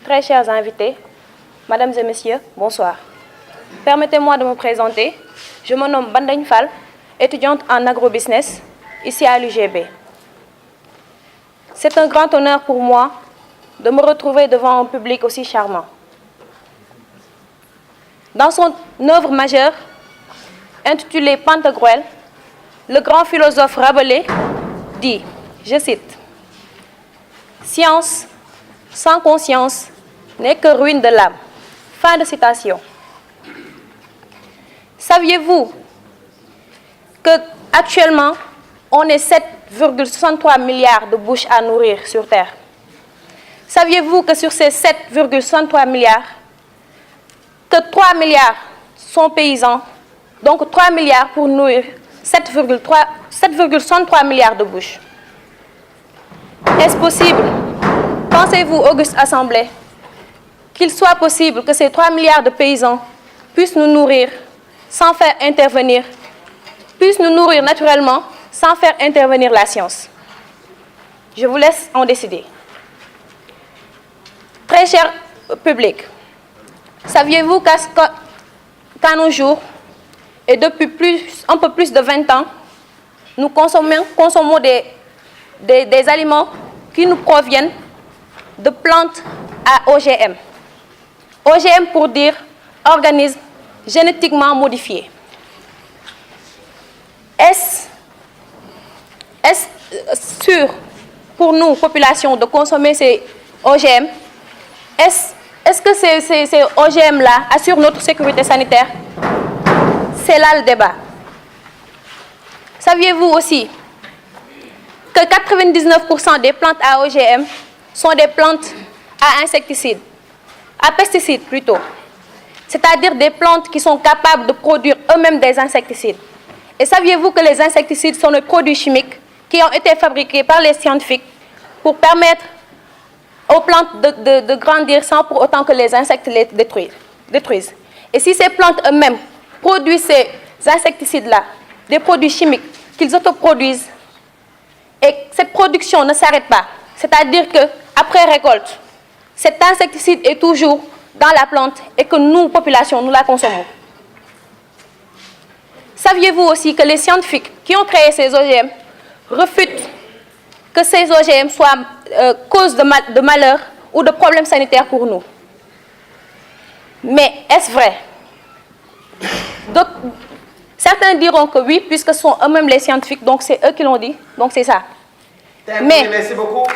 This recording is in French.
Très chers invités, Mesdames et Messieurs, bonsoir. Permettez-moi de me présenter. Je me nomme Bandagne Fall, étudiante en agrobusiness, ici à l'UGB. C'est un grand honneur pour moi de me retrouver devant un public aussi charmant. Dans son œuvre majeure, intitulée Pantagruel, le grand philosophe Rabelais dit, je cite, « Science sans conscience n'est que ruine de l'âme. » Fin de citation. Saviez-vous qu'actuellement, on est 7,63 milliards de bouches à nourrir sur Terre? Saviez-vous que sur ces 7,63 milliards, que 3 milliards sont paysans, donc 3 milliards pour nourrir 7,63 milliards de bouches? Est-ce possible, pensez-vous, auguste Assemblée, qu'il soit possible que ces 3 milliards de paysans puissent nous nourrir sans faire intervenir, puissent nous nourrir naturellement sans faire intervenir la science? Je vous laisse en décider. Très cher public, saviez-vous qu'à nos jours, et depuis un peu plus de 20 ans, nous consommons des aliments qui nous proviennent de plantes à OGM. OGM pour dire organismes génétiquement modifiés. Est-ce sûr pour nous, population, de consommer ces OGM? Est-ce que ces OGM-là assurent notre sécurité sanitaire? C'est là le débat. Saviez-vous aussi que 99% des plantes à OGM sont des plantes à insecticides, à pesticides plutôt, c'est-à-dire des plantes qui sont capables de produire eux-mêmes des insecticides? Et saviez-vous que les insecticides sont des produits chimiques qui ont été fabriqués par les scientifiques pour permettre aux plantes de grandir sans pour autant que les insectes les détruisent? Et si ces plantes eux-mêmes produisent ces insecticides-là, des produits chimiques qu'ils autoproduisent, et cette production ne s'arrête pas, c'est-à-dire qu'après récolte, cet insecticide est toujours dans la plante et que nous, population, nous la consommons. Saviez-vous aussi que les scientifiques qui ont créé ces OGM refutent que ces OGM soient cause de malheur ou de problèmes sanitaires pour nous? Mais est-ce vrai? Certains diront que oui, puisque ce sont eux-mêmes les scientifiques, donc c'est eux qui l'ont dit, donc c'est ça. Mais merci beaucoup.